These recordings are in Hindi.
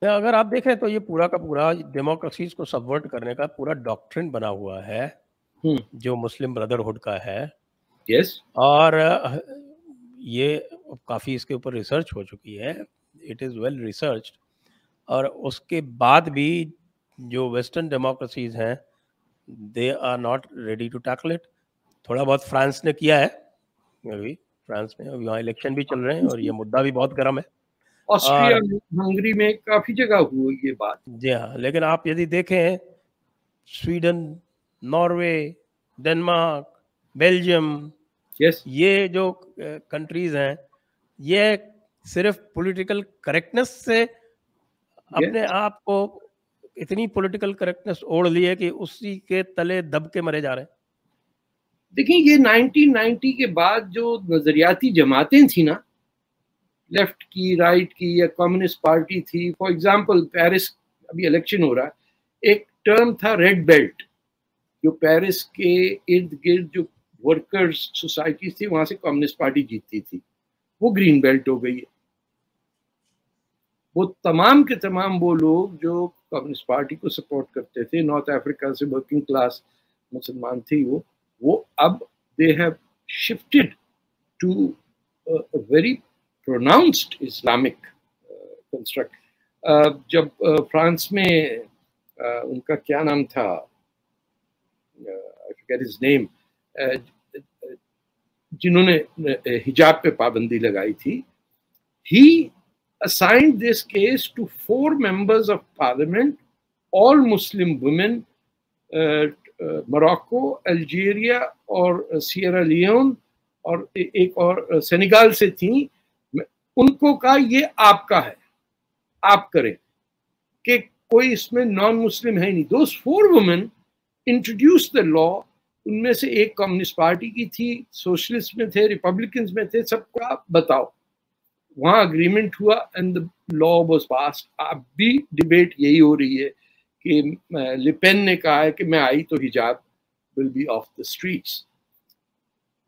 अगर आप देखें तो ये पूरा का पूरा डेमोक्रेसीज को सबवर्ट करने का पूरा डॉक्ट्रिन बना हुआ है जो मुस्लिम ब्रदरहुड का है। यस। और ये काफ़ी इसके ऊपर रिसर्च हो चुकी है, इट इज़ वेल रिसर्च्ड। और उसके बाद भी जो वेस्टर्न डेमोक्रेसीज हैं they are not ready to tackle it. थोड़ा बहुत फ्रांस ने किया है, अभी फ्रांस में अभी वहाँ इलेक्शन भी चल रहे हैं और ये मुद्दा भी बहुत गर्म है। ऑस्ट्रिया, और हंगरी में काफी जगह हुई ये बात। जी हाँ, लेकिन आप यदि देखें Sweden, Norway, Denmark, Belgium, yes. ये जो कंट्रीज हैं ये सिर्फ पॉलिटिकल करेक्टनेस से अपने आप को इतनी पॉलिटिकल करेक्टनेस ओढ़ ली है कि उसी के तले दब के मरे जा रहे हैं। देखिए ये 1990 के बाद जो नजरियाती जमातें थी ना, लेफ्ट की, राइट की या कम्युनिस्ट पार्टी थी, फॉर एग्जांपल पेरिस, अभी इलेक्शन हो रहा है, एक टर्म था रेड बेल्ट, जो पेरिस के इर्द गिर्द जो वर्कर्स सोसाइटी थी वहां से कम्युनिस्ट पार्टी जीतती थी, वो ग्रीन बेल्ट हो गई है। वो तमाम के तमाम वो लोग जो कम्युनिस्ट पार्टी को सपोर्ट करते थे, नॉर्थ अफ्रीका से वर्किंग क्लास मुसलमान थे, वो अब they have shifted to very pronounced Islamic construct. जब फ्रांस में उनका क्या नाम था, आई फॉरगेट हिज नेम, जिन्होंने हिजाब पे पाबंदी लगाई थी, he assigned this case to 4 members of parliament, all Muslim women, Morocco, Algeria और सियरा लियोन और एक और सेनेगल से थी। उनको कहा ये आपका है, आप करें, कि कोई इसमें नॉन मुस्लिम है नहीं। दोस 4 वुमेन इंट्रोड्यूस द लॉ। उनमें से एक कम्युनिस्ट पार्टी की थी, सोशलिस्ट में थे, रिपब्लिकन्स में थे, सबका बताओ। वहां अग्रीमेंट हुआ and the law was passed. अब भी डिबेट यही हो रही है कि लिपेन ने कहा है कि मैं आई तो हिजाब will be of the streets.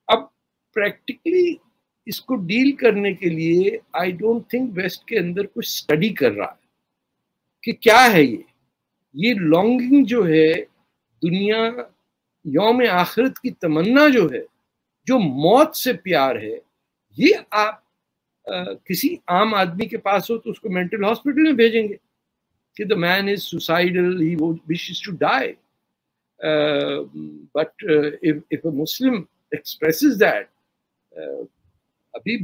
अब प्रैक्टिकली इसको डील करने के लिए आई डोंट थिंक वेस्ट के अंदर कुछ स्टडी कर रहा है कि क्या है ये लॉन्गिंग जो है, दुनिया यौम आखिरत की तमन्ना जो है, जो मौत से प्यार है, ये आप किसी आम आदमी के पास हो तो उसको मेंटल हॉस्पिटल में भेजेंगे कि the man is suicidal, he wishes to die. But if a Muslim expresses that, अभी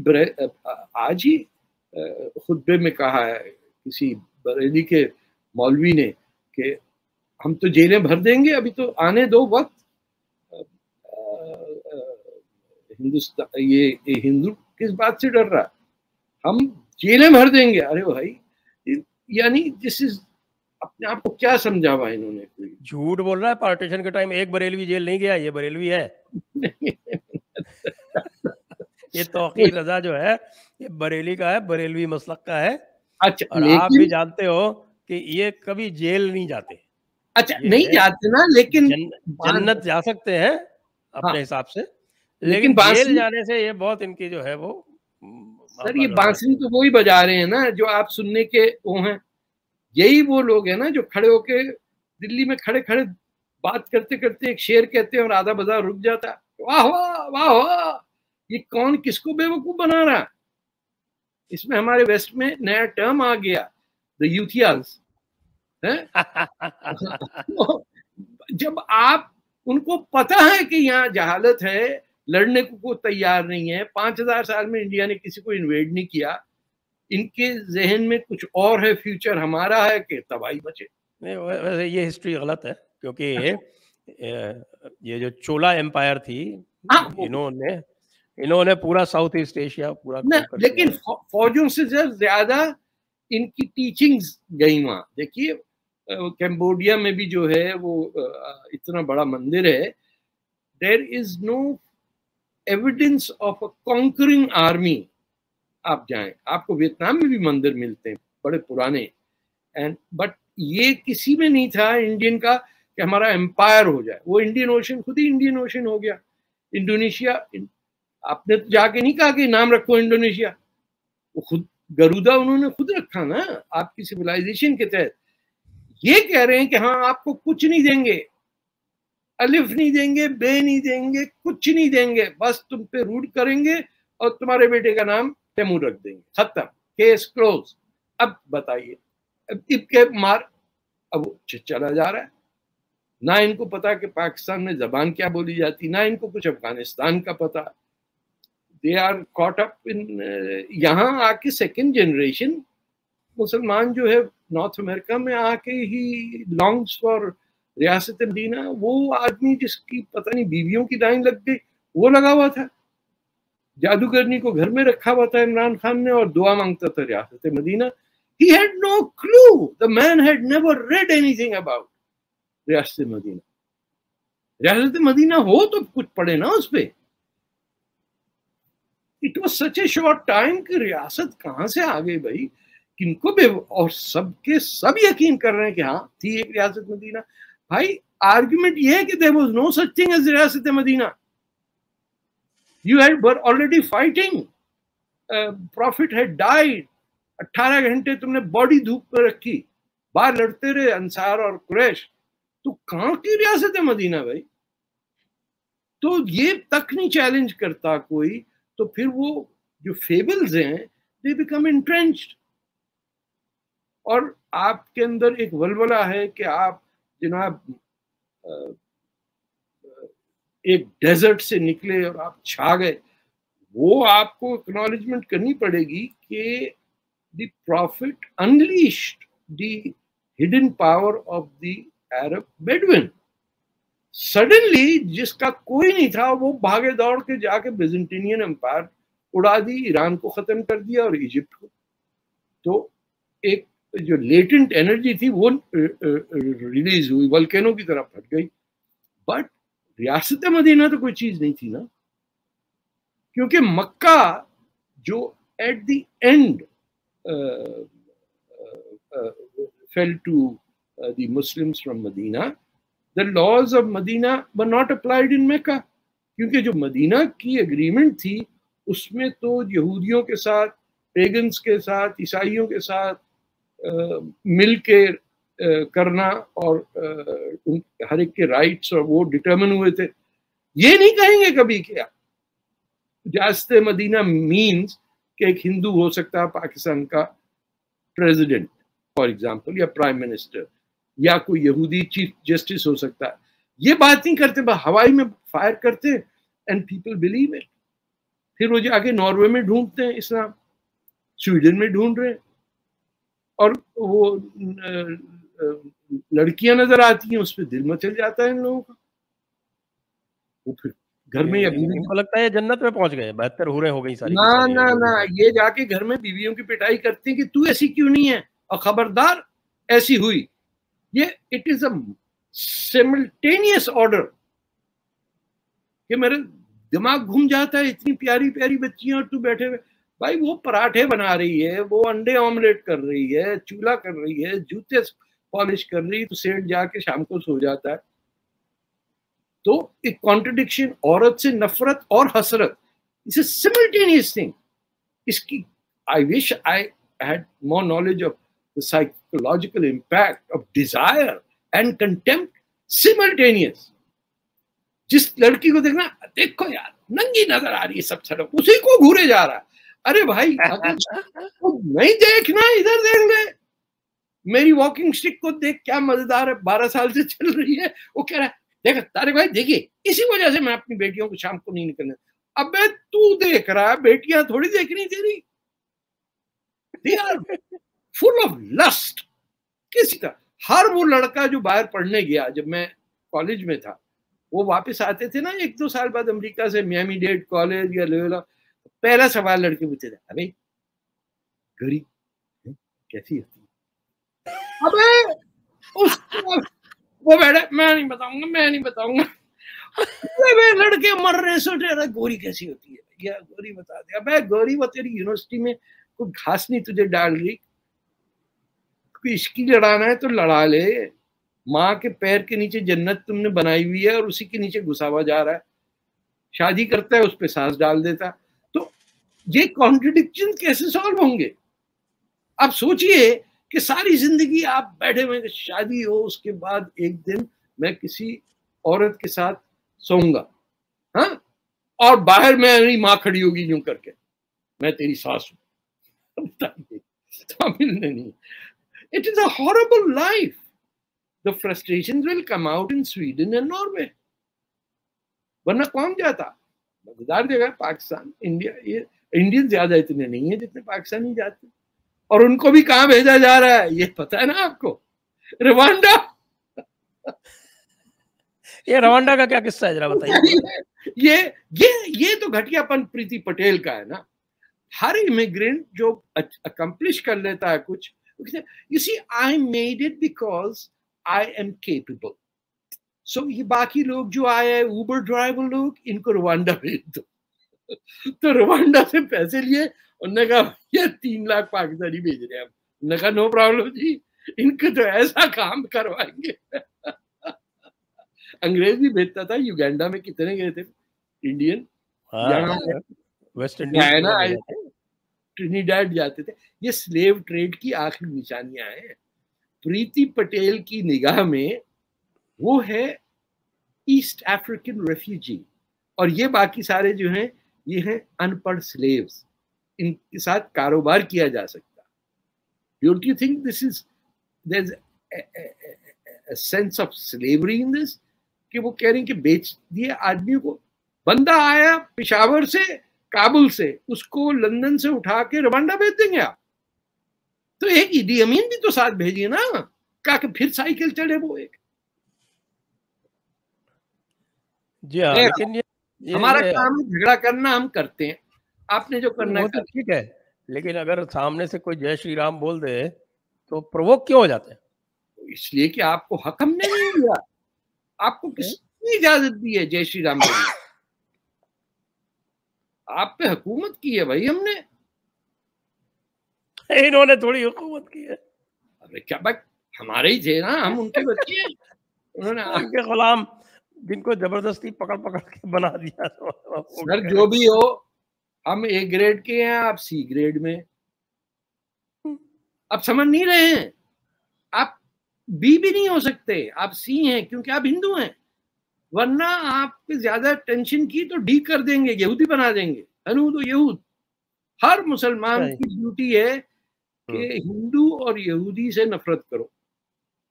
आज ही खुतबे में कहा है किसी बरेली के मौलवी ने कि हम तो जेलें भर देंगे, अभी तो आने दो वक्त। हिंदुस्तान, ये हिंदू किस बात से डर रहा है, हम जेलें भर देंगे। अरे भाई, यानी दिस इज, अपने आप को क्या समझा हुआ इन्होंने? कोई झूठ बोल रहा है। पार्टीशन के टाइम एक बरेलवी जेल नहीं गया, ये बरेलवी है। ये तौकीर रजा जो है ये बरेली का है, बरेलवी मसलक का है। अच्छा, और आप भी जानते हो कि ये कभी जेल नहीं जाते। अच्छा नहीं जाते ना, लेकिन जन्नत जा सकते हैं अपने हाँ, हिसाब से, लेकिन लेकिन जेल जाने से ये बहुत इनकी जो है वो सर, ये बांसुरी तो वही बजा रहे हैं ना जो आप सुनने के वो हैं। यही वो लोग हैं ना जो खड़े होके दिल्ली में खड़े खड़े बात करते करते एक शेर कहते हैं और आधा बाजार रुक जाता है, वाह वाह वाह वाह। ये कौन किसको बेवकूफ बना रहा है? इसमें हमारे वेस्ट में नया टर्म आ गया, द यूथियाज है। जब आप उनको पता है कि यहाँ जहालत है, लड़ने को तैयार नहीं है, 5000 साल में इंडिया ने किसी को इन्वेड नहीं किया, इनके जहन में कुछ और है, फ्यूचर हमारा है कि तबाही बचे। नहीं, वैसे ये हिस्ट्री गलत है, क्योंकि ये जो चोला एम्पायर थी, इन्होंने पूरा साउथ ईस्ट एशिया पूरा कंकर किया। लेकिन फौजों से ज्यादा इनकी टीचिंग्स गई वहां। देखिए कैम्बोडिया में भी जो है वो इतना बड़ा मंदिर है, there is no evidence of a conquering army. आप जाएं, आपको वियतनाम में भी मंदिर मिलते हैं बड़े पुराने, एंड बट ये किसी में नहीं था इंडियन का कि हमारा एम्पायर हो जाए। वो इंडियन ओशन खुद ही इंडियन ओशन हो गया। इंडोनेशिया, आपने तो जाके नहीं कहा कि नाम रखो इंडोनेशिया, वो खुद गरुदा उन्होंने खुद रखा ना आपकी सिविलाइजेशन के तहत। ये कह रहे हैं कि हाँ आपको कुछ नहीं देंगे, अलिफ नहीं देंगे, बे नहीं देंगे, कुछ नहीं देंगे, बस तुम पे रूट करेंगे और तुम्हारे बेटे का नाम तैमूर रख देंगे, खत्म, केस क्लोज। अब बताइए, अब इबके मार अब चला जा रहा है। ना इनको पता कि पाकिस्तान में जबान क्या बोली जाती, ना इनको कुछ अफगानिस्तान का पता। They are caught up in, यहाँ आके सेकेंड जनरेशन मुसलमान जो है नॉर्थ अमेरिका में आके ही लॉन्ग्स फॉर रियासत मदीना। वो आदमी जिसकी पता नहीं बीवियों की लाइन लग गई, वो लगा हुआ था, जादूगरनी को घर में रखा हुआ था इमरान खान ने और दुआ मांगता था रियासत Medina. He had no clue. The man had never read anything about रियासत मदीना। रियासत मदीना हो तो कुछ पढ़े ना उस पे। It was such A short time कि रियासत कहां से आ गई भाई, किनको भी, और सबके सब यकीन कर रहे हैं कि हाँ थी एक रियासत मदीना। भाई आर्ग्यूमेंट ये है कि there was no such thing as रियासत Madina, you had war already fighting, prophet had died, 18 घंटे तुमने बॉडी धूप में रखी, बाहर लड़ते रहे अंसार और कुरैश, तो कहां की रियासत मदीना भाई। तो ये तक नहीं चैलेंज करता कोई, तो फिर वो जो फेबल्स हैं दे बिकम इंट्रेंच्ड। और आपके अंदर एक वलवला है कि आप जनाब एक डेजर्ट से निकले और आप छा गए, वो आपको एक्नॉलेजमेंट करनी पड़ेगी कि the prophet unleashed the hidden power of the Arab Bedouin. Suddenly जिसका कोई नहीं था वो भागे दौड़ के जाके बिजेंटिनियन एम्पायर उड़ा दी, ईरान को खत्म कर दिया और इजिप्ट को। तो एक जो लेटेंट एनर्जी थी वो रिलीज हुई, वल्केनो की तरह फट गई। बट रियासत मदीना तो कोई चीज नहीं थी ना, क्योंकि मक्का जो at the end fell to the Muslims from Medina, the laws of Medina were not applied in Mecca, क्योंकि जो मदीना की एग्रीमेंट थी उसमें तो यहूदियों के साथ, पेगन्स के साथ, ईसाइयों के साथ मिल के करना और हर एक के राइट्स और वो डिटरमिन हुए थे। ये नहीं कहेंगे कभी क्या रियासत मदीना मीन्स कि एक हिंदू हो सकता है पाकिस्तान का प्रेसिडेंट फॉर एग्जाम्पल, या प्राइम मिनिस्टर, या कोई यहूदी चीफ जस्टिस हो सकता है। ये बात नहीं करते, बस हवाई में फायर करते एंड पीपल बिलीव इट। फिर वो जाके नॉर्वे में ढूंढते हैं इस्लाम, स्वीडन में ढूंढ रहे हैं, और वो लड़कियां नजर आती हैं, उस पर दिल मचल जाता है इन लोगों का। वो फिर घर में या बीवी, इनको लगता है जन्नत में पहुंच गए, 72 हुरे हो गई सारी ना सारी ना ना, ये जाके घर में बीवियों की पिटाई करते हैं कि तू ऐसी क्यों नहीं है और खबरदार ऐसी हुई। ये it is a simultaneous order कि मेरे दिमाग घूम जाता है, इतनी प्यारी प्यारी बच्चियां और तू बैठे हुए। भाई वो पराठे बना रही है, वो अंडे ऑमलेट कर रही है, चूल्हा कर रही है, जूते पॉलिश कर रही है, तो सेठ जाके शाम को सो जाता है। तो एक कॉन्ट्रडिक्शन, औरत से नफरत और हसरत, इट्स अ सिमल्टेनियस थिंग। इसकी I wish I had more knowledge of the psychological impact of desire and contempt simultaneous. जिस लड़की को देखना, देखो यार नंगी नजर आ रही है सब सड़क, उसी को घूरे जा रहा है। अरे भाई अगर तो नहीं देखना, इधर देख ले, मेरी वॉकिंग स्टिक को देख क्या मजेदार है, 12 साल से चल रही है। वो कह रहा है देख तारे भाई, देखिए इसी वजह से मैं अपनी बेटियों को शाम को नहीं निकलने। अबे तू देख रहा है, बेटियां थोड़ी देख रही तेरी। They are full of lust. किसी का, हर वो लड़का जो बाहर पढ़ने गया, जब मैं कॉलेज में था, वो वापस आते थे ना 1-2 साल बाद अमेरिका से, मियामी डेड कॉलेज या लोयोला, पहला सवाल लड़के पूछते थे, अबे गरी कैसी होती है? अबे उसको वो बैठे, मैं नहीं बताऊंगा, मैं नहीं बताऊंगा। लड़के मर रहे सोच रहे गोरी कैसी होती है, या गोरी बता दे। अबे गोरी वो तेरी यूनिवर्सिटी में कोई घास नहीं तुझे डाल रही, कोई इश्की लड़ाना है तो लड़ा ले। माँ के पैर के नीचे जन्नत तुमने बनाई हुई है और उसी के नीचे घुसा हुआ जा रहा है। शादी करता है, उस पर सांस डाल देता। तो ये कॉन्ट्रडिक्शन कैसे सॉल्व होंगे? आप सोचिए कि सारी जिंदगी आप बैठे हुए, शादी हो उसके बाद एक दिन मैं किसी औरत के साथ सोऊंगा, हाँ, और बाहर मेरी माँ खड़ी होगी यूं करके, मैं तेरी सास हूं। तमिल नहीं, it is a horrible life. The frustrations will come out in Sweden and Norway, वरना कौन जाता? मजेदार जगह पाकिस्तान, इंडिया, ये इंडियन ज्यादा इतने नहीं है जितने पाकिस्तानी जाते, और उनको भी कहां भेजा जा रहा है ये पता है ना आपको? रवांडा। ये रवांडा का क्या किस्सा है, जरा बताइए। ये तो घटियापन प्रीति पटेल का है ना। हर इमिग्रेंट जो अकम्प्लिश कर लेता है कुछ, you see I made it because I am capable. So ये बाकी लोग जो आए हैं, उबर ड्राइवर लोग, इनको रवांडा भेज दो। तो रवांडा से पैसे लिए, उन्होंने कहा ये 3 लाख पाकिस्तानी भेज रहे हैं हम। उन्होंने कहा नो प्रॉब्लम जी, इनको तो ऐसा काम करवाएंगे। अंग्रेज भी भेजता था। युगांडा में कितने गए थे इंडियन, यहाँ वेस्ट इंडीज, ट्रिनिडाड जाते थे। ये स्लेव ट्रेड की आखिरी निशानियां हैं। प्रीति पटेल की निगाह में वो है ईस्ट अफ्रीकन रेफ्यूजी, और ये बाकी सारे जो हैं ये हैं अनपढ़ स्लेव्स। इनके साथ कारोबार किया जा सकता। Don't you think this is, there is a sense of slavery in this, कि वो कह रहे हैं कि बेच दिए आदमी को। बंदा आया पेशावर से, काबुल से, उसको लंदन से उठा के रवांडा भेज देंगे आप? तो एक इडी अमीन भी तो साथ भेजिए ना, क्या कि फिर साइकिल चढ़े वो एक। जी हाँ, लेकिन ये हमारा काम झगड़ा करना, हम करते हैं, आपने जो करना है वो तो ठीक है, लेकिन अगर सामने से कोई जय श्री राम बोल दे तो प्रोवोक क्यों हो जाते हैं? इसलिए कि आपको हक हमने नहीं दिया। आपको किसने इजाजत दी है जय श्री राम बोलने? आप पे हुकूमत की है भाई हमने। इन्होंने थोड़ी हुकूमत की है। अरे क्या बात, हमारे ही थे ना, हम उनके बच्चे हैं। उन्होंने उनके गुलाम जिनको जबरदस्ती पकड़ पकड़ के बना दिया। सर जो भी हो, हम ए ग्रेड के हैं, आप सी ग्रेड में। आप समझ नहीं रहे हैं, आप बी भी नहीं हो सकते, आप सी हैं क्योंकि आप हिंदू हैं। वरना आप ज्यादा टेंशन की तो डी कर देंगे, यहूदी बना देंगे, हनूद और यहूद। हर मुसलमान की ड्यूटी है कि हिंदू और यहूदी से नफरत करो,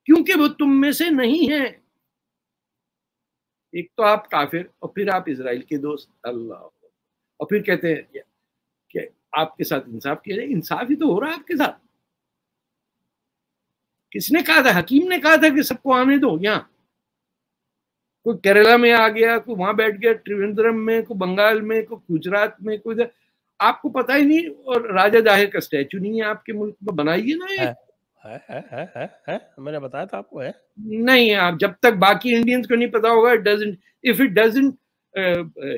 क्योंकि वो तुम में से नहीं है। एक तो आप काफिर, और फिर आप इजराइल के दोस्त, अल्लाह, और फिर कहते हैं कि आपके साथ इंसाफ किया जाए। इंसाफ ही तो हो रहा है आपके साथ। किसने कहा था? हकीम ने कहा था कि सबको आने दो। यहाँ कोई केरला में आ गया, कोई वहां बैठ गया, त्रिवेंद्रम में, कोई बंगाल में, कोई गुजरात में, कोई, आपको पता ही नहीं। और राजा जाहिर का स्टैचू नहीं है आपके मुल्क में, बनाइए ना एक। है, मैंने बताया था आपको, है नहीं। आप जब तक बाकी इंडियंस को नहीं पता होगा, if it doesn't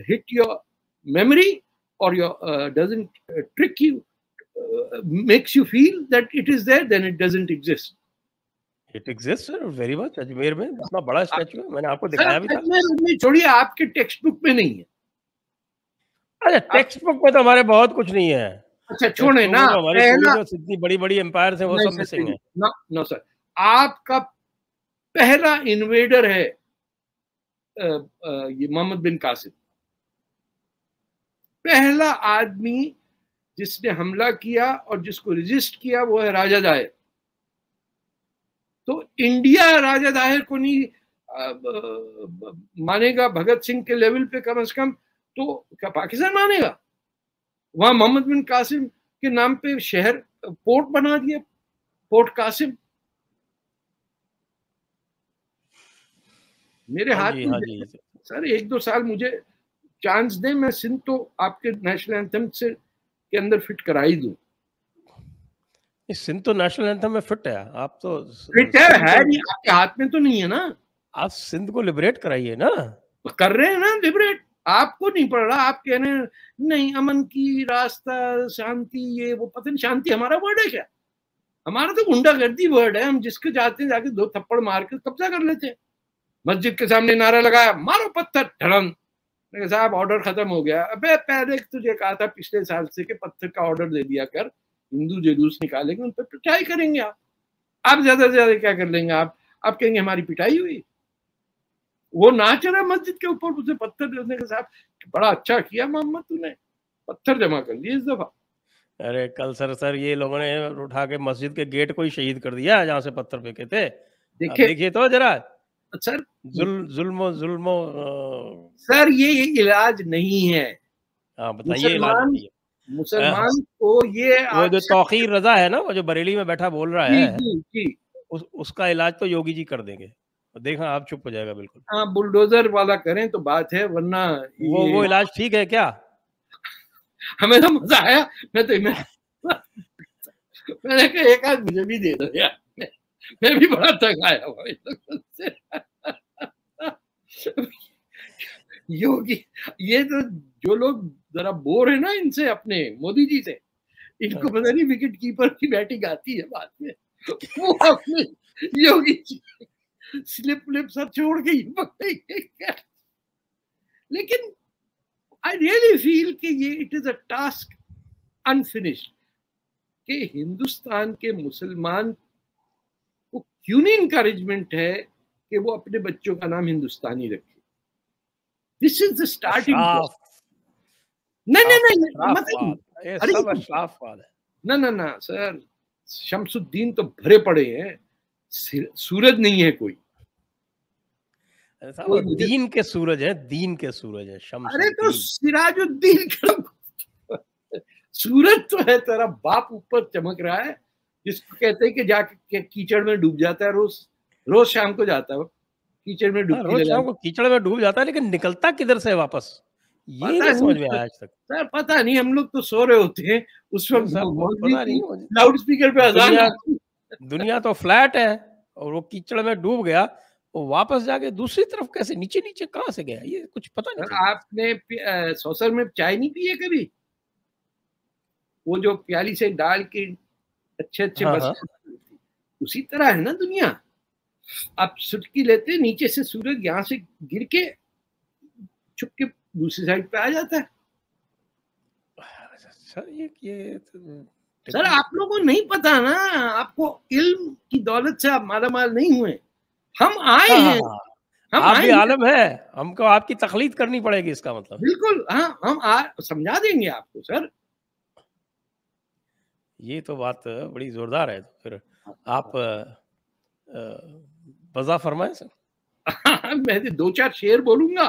hit your memory और your doesn't trick you, makes you feel that it is there, then it doesn't exist. It exists sir, very much। Ajmer में इतना बड़ा स्टैचू है, मैंने आपको दिखाया भी था। अजमेर में छोड़िए, आपके टेक्स्ट बुक में नहीं है। अरे टेक्स्ट बुक में तो हमारे बहुत कुछ नहीं है। अच्छा छोड़े ना, हमारी इतनी बड़ी बड़ी एम्पायर है वो सब मिसिंग है। नो सर, आपका पहला इन्वेडर है ये मोहम्मद बिन कासिम। पहला आदमी जिसने हमला किया और जिसको रजिस्ट किया वो है राजा दाहिर। तो इंडिया राजा दाहिर को नहीं मानेगा भगत सिंह के लेवल पे कम से कम, तो क्या पाकिस्तान मानेगा? वहां मोहम्मद बिन कासिम के नाम पे शहर, पोर्ट बना दिया, पोर्ट कासिम। मेरे हाथ में सर 1-2 साल मुझे चांस दे, मैं सिंध तो आपके नेशनल एंथम से के अंदर फिट करा ही दूं। सिंध तो नेशनल एंथम में फिट है। आप तो फिट है नहीं, आपके हाथ में तो नहीं है ना। आप सिंध को लिबरेट कराइए ना। कर रहे हैं ना लिबरेट, आपको नहीं पड़ रहा। आप कह रहे हैं नहीं, अमन की रास्ता, शांति, ये वो, पता नहीं शांति हमारा वर्ड है क्या? हमारा तो गुंडागर्दी वर्ड है। हम जिसके जाते हैं जाके 2 थप्पड़ मार के कब्जा कर लेते हैं। मस्जिद के सामने नारा लगाया, मारो पत्थर, धड़म। साहब ऑर्डर खत्म हो गया। अबे पहले तुझे कहा था पिछले साल से कि पत्थर का ऑर्डर दे दिया कर, हिंदू जुलूस निकालेंगे, उन पर पिटाई करेंगे आप ज्यादा से ज्यादा क्या कर लेंगे? आप कहेंगे हमारी पिटाई हुई। वो नाच रहा मस्जिद के ऊपर, उसे पत्थर देने के साथ, बड़ा अच्छा किया मोहम्मद, तूने पत्थर जमा कर दिए इस दफा। अरे कल सर ये लोगों ने उठा के मस्जिद के गेट को ही शहीद कर दिया जहाँ से पत्थर फेंके थे। आप देखिए देखिए तो जरा, सर, जुल्मो सर ये इलाज नहीं है। हाँ बताइए, इलाज बताइए। मुसलमान को ये वो जो एक्सेप्ट, तौकीर रजा है ना, वो जो बरेली में बैठा बोल रहा जी है, जी जी, उसका इलाज तो योगी जी कर देंगे, देखना आप चुप हो जाएगा बिल्कुल। हाँ बुलडोजर वाला करें तो बात है, वरना वो ये इलाज ठीक है क्या? हमें तो मजा आया। मैंने कहा एक आध मुझे भी दे दो यार, मैं भी बड़ा थक आया हुआ योगी। ये तो जो लोग जरा बोर है ना इनसे, अपने मोदी जी से, इनको पता नहीं विकेट कीपर की बैटिंग आती है बाद में, वो अपने योगी जी स्लिप व्लिप सब छोड़ के ही पकड़ेंगे। लेकिन आई रियली फील कि ये it is a task unfinished, कि हिंदुस्तान के मुसलमान को क्यों नहीं इंकरेजमेंट है कि वो अपने बच्चों का नाम हिंदुस्तानी रखे। This is the starting point. नहीं नहीं नहीं मतलब, ये अरे सब अशराफवाद है। ना ना ना सर, शमसुद्दीन तो भरे पड़े हैं, सूरज नहीं है कोई। साहब दीन के सूरज है, दीन के सूरज है अरे तो शमसुद्दीन। सिराजुद्दीन सूरज तो है, तेरा बाप ऊपर चमक रहा है, जिसको कहते हैं कि जाके कीचड़ में डूब जाता है, रोज रोज शाम को जाता है कीचड़ में डुबकी रोज शाम लगाने। को कीचड़ में डूब जाता है, लेकिन निकलता किधर से वापस, ये पता नहीं नहीं समझ में आया आज तक। सर, पता नहीं, हम लोग तो सो रहे होते हैं उस वक्त, सब मौलवी पता की नहीं, लाउड स्पीकर पे अजान दुनिया आती। दुनिया तो फ्लैट है, और वो कीचड़ में डूब गया, वो वापस जाके दूसरी तरफ कैसे, नीचे नीचे कहाँ से गया, ये कुछ पता नहीं सर चलता। आपने सौसर में चाय नहीं पी है कभी? वो जो प्याली से डाल के अच्छे अच्छे हाँ बस, हाँ, उसी तरह है ना दुनिया। आप सुटकी लेते, नीचे से सूरज यहाँ से गिर के छुप के दूसरी साइड पे आ जाता है। सर ये सर आप लोगों को नहीं पता ना, आपको इल्म की दौलत से आप माला माल नहीं हुए। हम आए हाँ हाँ हैं, हाँ, हम आप आए भी हैं, आलम है, हमको आपकी तकलीद करनी पड़ेगी इसका मतलब। बिल्कुल हाँ, समझा देंगे आपको सर। ये तो बात बड़ी जोरदार है, तो फिर आप वज़ा फरमाएं सर। मैं दो चार शेर बोलूंगा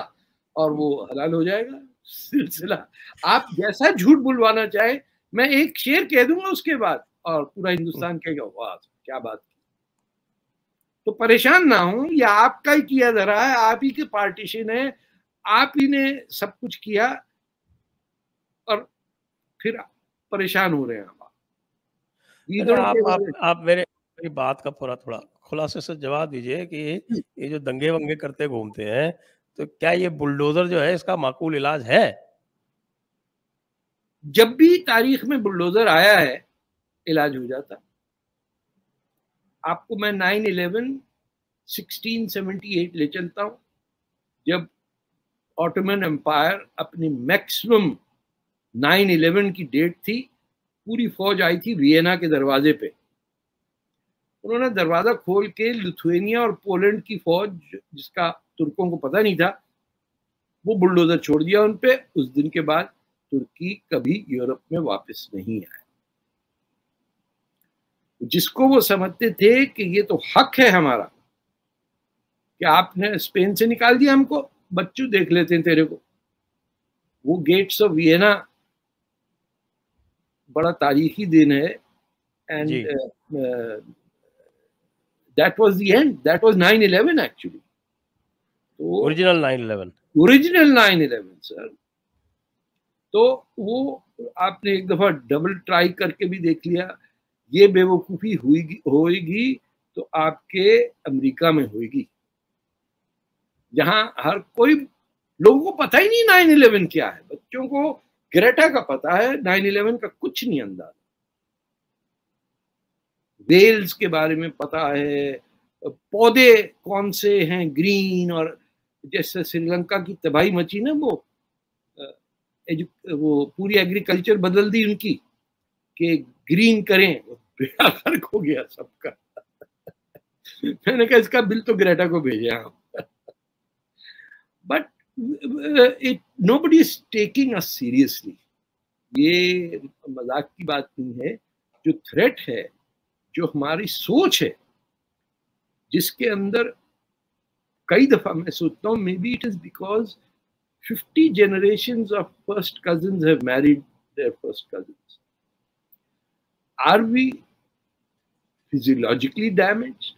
और वो हलाल हो जाएगा सिलसिला। आप जैसा झूठ बुलवाना चाहे, मैं एक शेर कह दूंगा उसके बाद, और पूरा हिंदुस्तान कहेगा वाह क्या बात की। तो परेशान ना हो, ये आपका ही किया जा रहा है, आप ही के पार्टीशन है, आप ही ने सब कुछ किया, और फिर परेशान हो रहे हैं आप। अच्छा, लीडरों के बारे आप मेरी बात का पूरा थोड़ा खुलासे से जवाब दीजिए कि में, ये जो दंगे-वंगे करते घूमते हैं, तो क्या ये बुलडोज़र जो है इसका माकूल इलाज है? जब भी तारीख में बुलडोजर आया है, इलाज हो जाता। आपको मैं 9/11 1678 ले चलता हूं, जब ऑटोमन एम्पायर अपनी मैक्सिमम 9/11 की डेट थी, पूरी फौज आई थी वियना के दरवाजे पे। उन्होंने दरवाजा खोल के लिथुआनिया और पोलैंड की फौज, जिसका तुर्कों को पता नहीं था, वो बुलडोजर छोड़ दिया उन पे। उस दिन के बाद तुर्की कभी यूरोप में वापस नहीं आया। जिसको वो समझते थे कि ये तो हक है हमारा कि आपने स्पेन से निकाल दिया हमको, बच्चों देख लेते हैं तेरे को। वो गेट्स ऑफ वियना बड़ा तारीखी दिन है, जी। And that was the end, that was 9/11 actually. तो ओरिजिनल 9/11। Original 9/11 sir. तो वो आपने एक दफा डबल ट्राई करके भी देख लिया, ये बेवकूफी होगी तो आपके अमेरिका में होगी, जहां हर कोई, लोगों को पता ही नहीं 9/11 क्या है। बच्चों को ग्रेटा का पता है, 9/11 का कुछ नहीं अंदाजा। वेल्स के बारे में पता है, पौधे कौन से हैं ग्रीन, और जैसे श्रीलंका की तबाही मची ना, वो पूरी एग्रीकल्चर बदल दी उनकी, कि ग्रीन करें, बेड़ा गर्क हो गया सबका। मैंने कहा इसका बिल तो ग्रेटा को भेजे आप। But it nobody is taking us seriously. ये मजाक की बात नहीं है। जो थ्रेट है, जो हमारी सोच है, जिसके अंदर कई दफा मैं सोचता हूँ may be it is because 50 generations of first cousins have married their first cousins. Are we physiologically damaged?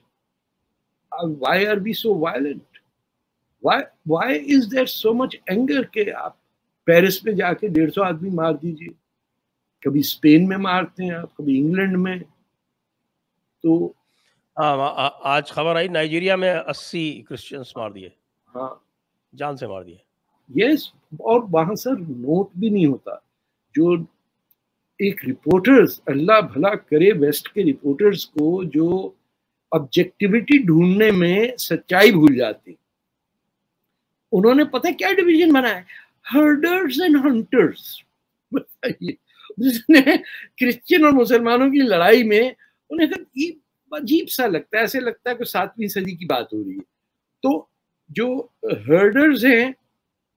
Why are we so violent? Why is there so much anger के आप पेरिस में जाके 150 आदमी मार दीजिए, कभी स्पेन में मारते हैं आप, कभी इंग्लैंड में। तो हाँ, आज खबर आई नाइजीरिया में 80 क्रिश्चियंस मार दिए, हाँ, जान से मार दिए। यस, और वहां सर नोट भी नहीं होता। जो एक रिपोर्टर्स, अल्लाह भला करे वेस्ट के रिपोर्टर्स को, जो ऑब्जेक्टिविटी ढूंढने में सच्चाई भूल जाते, उन्होंने पता है क्या डिवीजन बनाया, हर्डर्स एंड हंटर्स। बताइए, जिसने क्रिश्चियन और मुसलमानों की लड़ाई में, उन्हें कहा ये अजीब सा लगता है, ऐसे लगता है कि 7वीं सदी की बात हो रही है। तो जो हर्डर्स हैं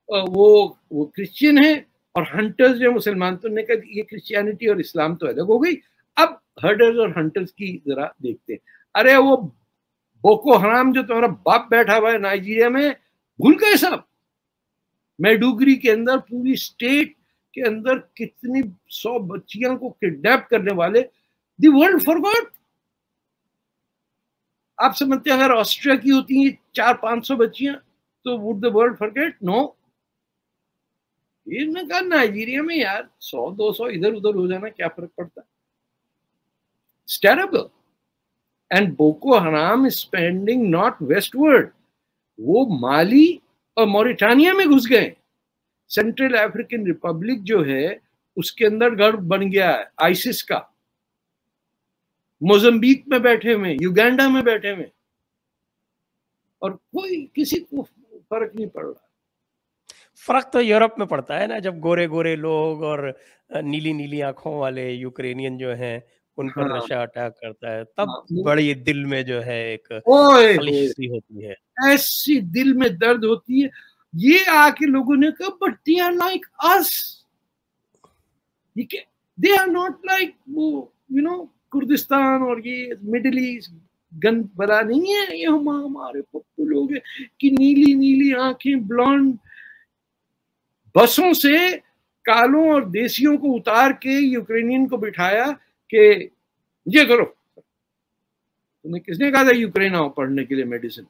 वो क्रिश्चियन है, और हंटर्स जो मुसलमान। तो उन्होंने कहा ये क्रिश्चियनिटी और इस्लाम तो अलग हो गई, अब हर्डर्स और हंटर्स की जरा देखते हैं। अरे वो बोको हराम जो तुम्हारा बाप बैठा हुआ है नाइजीरिया में, भूल गए सब? मैडुगरी के अंदर, पूरी स्टेट के अंदर कितनी 100 बच्चियों को किडनैप करने वाले, द वर्ल्ड फॉरगॉट। आप समझते हैं अगर ऑस्ट्रिया की होती हैं 400-500 बच्चियां तो would the world forget? No. इन्होंने कहा नाइजीरिया में यार 100-200 इधर उधर हो जाना क्या फर्क पड़ता है। It's terrible. And Boko Haram is spending not westward, वो माली और मॉरिटानिया में घुस गए। सेंट्रल अफ्रीकन रिपब्लिक जो है उसके अंदर घर बन गया है आइसिस का। मोजाम्बिक में बैठे हुए, युगांडा में बैठे हुए, और कोई किसी को फर्क नहीं पड़ रहा। फर्क तो यूरोप में पड़ता है ना, जब गोरे गोरे लोग और नीली नीली आंखों वाले यूक्रेनियन जो हैं उन पर हाँ, रशिया अटैक करता है, तब हाँ, बड़ी दिल में जो है एक ओए खलिश सी होती है। ऐसी दिल में दर्द होती है। ये आके लोगों ने कहा but they are like us, they are not like वो यू नो कुर्दिस्तान और ये मिडिल ईस्ट गंद बला नहीं है, ये हमारे पप्पू लोग हैं कि नीली नीली आंखें, ब्लॉन्ड। बसों से कालों और देसियों को उतार के यूक्रेनियन को बिठाया कि ये करो। तुम्हें किसने कहा था यूक्रेन आओ पढ़ने के लिए मेडिसिन?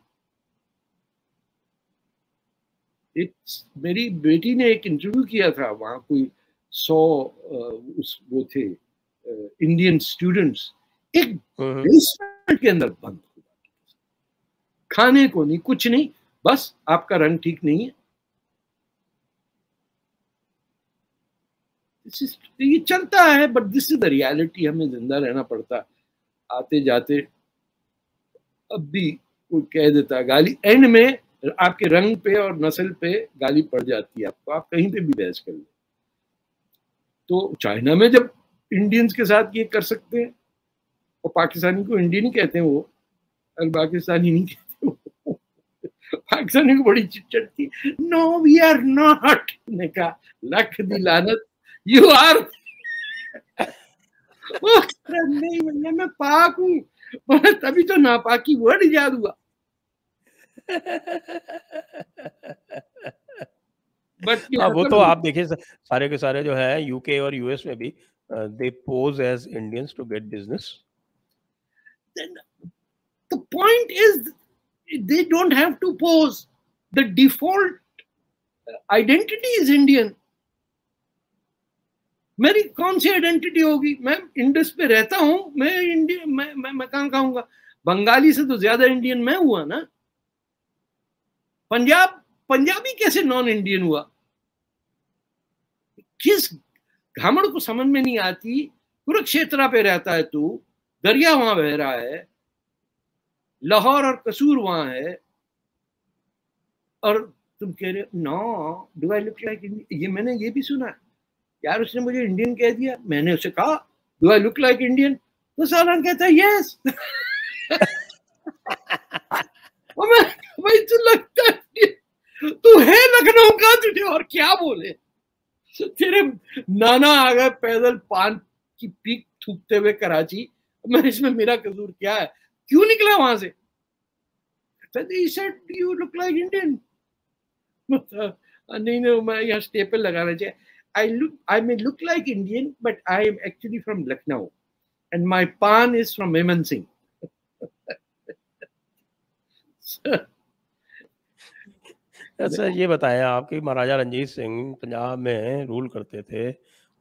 मेरी बेटी ने एक इंटरव्यू किया था, वहां कोई 100 वो थे इंडियन स्टूडेंट्स, एक बेसमेंट के अंदर बंद, खाने को नहीं, कुछ नहीं, बस आपका रंग ठीक नहीं है। ये चलता है, but this is the reality. हमें जिंदा रहना पड़ता। आते जाते अब भी कोई कह देता गाली, एंड में आपके रंग पे और नस्ल पे गाली पड़ जाती है आपको, आप कहीं पे भी बहस कर लो। तो चाइना में जब इंडियंस के साथ ये कर सकते हैं, और पाकिस्तानी को इंडियन ही कहते हैं वो, और पाकिस्तानी नहीं कहते वो। पाकिस्तानी को बड़ी चिट थी, नो वी आर नॉट। ने कहा लख दी लानत, यू आर। नहीं भैया मैं पाक हूँ, तभी तो नापाकी वर्ड याद हुआ। हाँ, वो तो आप देखिए सारे के सारे जो है यूके और यूएस में भी they pose as Indians to get business. The point is they don't have to pose. The default identity is Indian. मेरी कौन सी आइडेंटिटी होगी? मैं इंडस पे रहता हूं, मैं इंडियन, मैं कहां कहूंगा? बंगाली से तो ज्यादा इंडियन मैं हुआ ना। पंजाबी कैसे नॉन इंडियन हुआ? किस घामड़ को समझ में नहीं आती। कुरुक्षेत्र पे रहता है तू, दरिया वहां बह रहा है, लाहौर और कसूर वहां है, और तुम कह रहे हो no do I look like. ये मैंने ये भी सुना यार, उसने मुझे इंडियन कह दिया। मैंने उसे कहा do I look like Indian? तो सालान कहता है यस। भाई तू लगता है तू है लखनऊ का, तुझे और क्या बोले। तेरे नाना आ गए पैदल पान की पीक थूकते हुए कराची, मैं इसमें मेरा कसूर क्या है? क्यों निकला वहां से? He said you look like Indian. नहीं नहीं, मैं यहाँ स्टेपल लगाना चाहिए। I may look like Indian, but I am actually from Lucknow, and my pan is from Memon Singh. अच्छा ये बताया आपकी महाराजा रंजीत सिंह पंजाब में रूल करते थे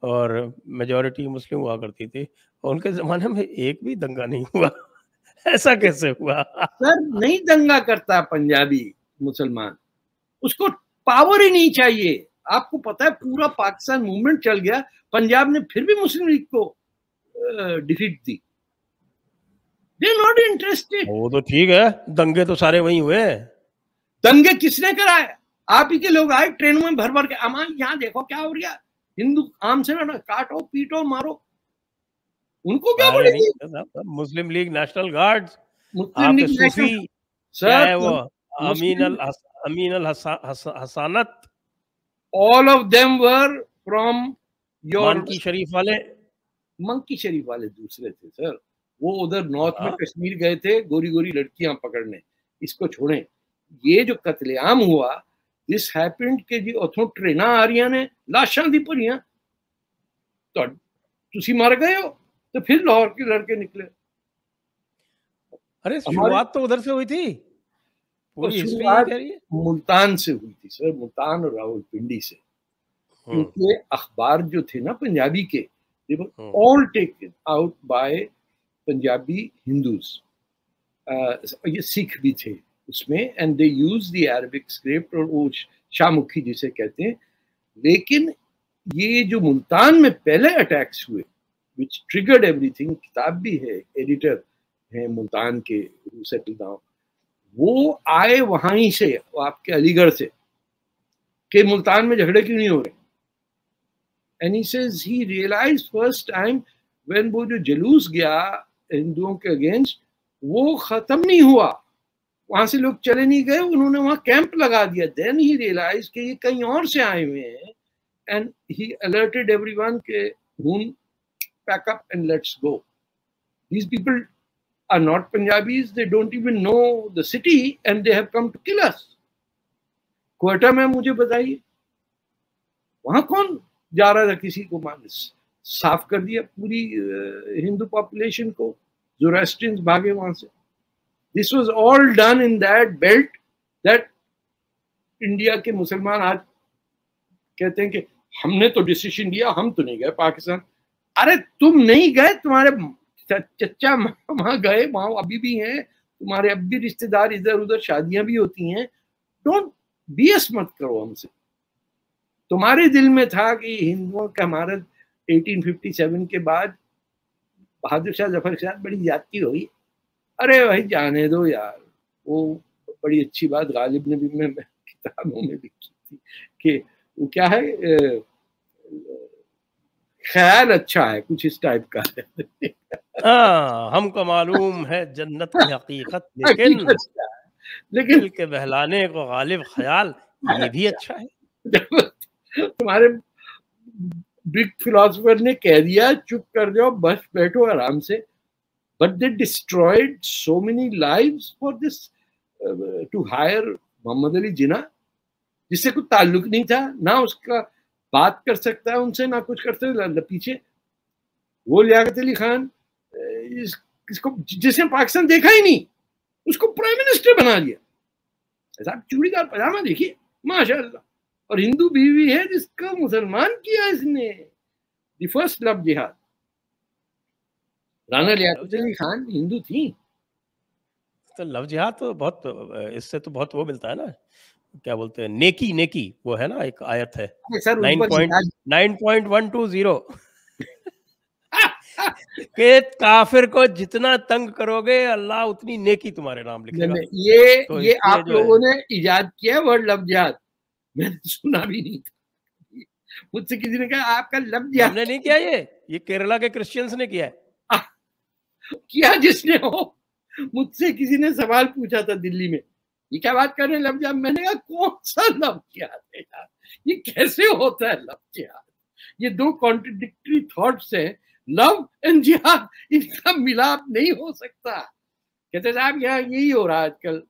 और मेजॉरिटी मुस्लिम हुआ करती थी, और उनके ज़माने में एक भी दंगा नहीं हुआ। ऐसा कैसे हुआ? सर नहीं दंगा करता पंजाबी मुसलमान, उसको पावर ही नहीं चाहिए। आपको पता है पूरा पाकिस्तान मूवमेंट चल गया, पंजाब ने फिर भी मुस्लिम लीग को डिफीट दी। They are not interested. वो तो ठीक है, दंगे तो सारे वहीं हुए। दंगे किसने कराए? आप ही के लोग आए ट्रेन में भर भर के, अमान यहाँ देखो क्या हो रहा, हिंदू आम से ना काटो पीटो मारो, उनको क्या पड़ेगी? मुस्लिम लीग नेशनल गार्ड्स, मुस्लिम लीग सूफी क्या है वो, Amin al Hasanat, all of them were from your Manki Sharif वाले। मंकी शरीफ वाले दूसरे थे सर, वो उधर नॉर्थ में कश्मीर गए थे गोरी गोरी लड़कियां पकड़ने। इसको छोड़ें, ये जो कत्लेआम हुआ, दिस हैपेंड के जी उथों ट्रेना आ रही ने लाशां दी भरियां, तो तुसी मर गए हो, तो फिर लाहौर के लड़के निकले। अरे शुरुआत तो उधर से हुई थी, पूरी हिस्ट्री ये कह रही है। मुल्तान से हुई थी सर, मुल्तान और रावलपिंडी से, क्योंकि अखबार जो थे ना पंजाबी के, they were all taken out by Punjabi Hindus, ये सिख भी थे उसमें, and they used the Arabic script, और वो शाहमुखी जिसे कहते हैं। लेकिन ये जो मुल्तान में पहले अटैक्स हुए, which triggered everything, किताब भी है, एडिटर है मुल्तान के, who settled down, वो आए वहां ही से, वो आपके अलीगढ़ से, कि मुल्तान में झगड़े क्यों नहीं हो रहे। And he says he realized first time when वो जो जुलूस गया हिंदुओं के अगेंस्ट, वो खत्म नहीं हुआ, वहां से लोग चले नहीं गए, उन्होंने वहां कैंप लगा दिया। Then he realized कि ये कहीं और से आए हुए हैं, and he alerted everyone के whom pack up and let's go. These people are not Punjabis, they don't even know the city, and they have come to kill us. Quetta में मुझे बताइए, वहां कौन जा रहा था किसी को मारने? साफ कर दिया पूरी हिंदू पॉपुलेशन को, ज़ोरास्ट्रियंस भागे वहां से। This was all done in that belt that India के मुसलमान आज कहते हैं कि हमने तो डिसीजन लिया, हम तो नहीं गए पाकिस्तान। अरे तुम नहीं गए, तुम्हारे चचा वहां गए, वहां अभी भी हैं, तुम्हारे अब भी रिश्तेदार इधर उधर शादियां भी होती हैं। डोंट बीएस मत करो हमसे। तुम्हारे दिल में था कि हिंदुओं का हमारा 1857 के बाद बहादुर शाह जफर के साथ बड़ी ज्यादती हुई। अरे भाई जाने दो यार, वो बड़ी अच्छी बात गालिब ने भी मैं किताबों में लिखी थी कि वो क्या है, ख्याल अच्छा है, कुछ इस टाइप का है। हमको मालूम है जन्नत की हकीकत, लेकिन दिल के बहलाने को गालिब ख्याल, ये भी अच्छा है। तुम्हारे बिग फिलोसोफर ने कह दिया चुप कर जाओ, बस बैठो आराम से। But they destroyed so many lives for this to hire Mohammad Ali Jinnah, जिससे कोई ताल्लुक नहीं था, ना उसका बात कर सकता है उनसे, ना कुछ कर सकता। पीछे वो लियाकत अली खान, इसको जिसने पाकिस्तान देखा ही नहीं, उसको प्राइम मिनिस्टर बना दिया। ऐसा चूड़ीदार पजामा देखिए माशाअल्लाह, और हिंदू बीवी है जिसका मुसलमान किया इसने। द फर्स्ट लव जिहाद। राना लियाकत अली खान हिंदू थी, तो लव जिहाद तो बहुत, इससे तो बहुत वो मिलता है ना, क्या बोलते हैं, नेकी, नेकी वो है ना, एक आयत है 9.120 के काफिर को जितना तंग करोगे अल्लाह उतनी नेकी तुम्हारे नाम लिखेगा। ये आप लोगों ने इजाद किया वर्ड लव जिहाद, मैंने सुना भी नहीं था। मुझसे किसी ने कहा आपका लव जिहाद हमने नहीं किया, ये केरला के क्रिश्चियंस ने किया है। किया जिसने हो। मुझसे किसी ने सवाल पूछा था दिल्ली में, ये क्या बात कर रहे हैं लव जिहाद? मैंने कहा कौन सा लव जिहाद है यार, ये कैसे होता है लव जिहाद? ये दो कॉन्ट्रडिक्टरी थॉट्स है, लव एंड जिहाद, इनका मिलाप नहीं हो सकता। कहते साहब यहाँ यही हो रहा है आजकल,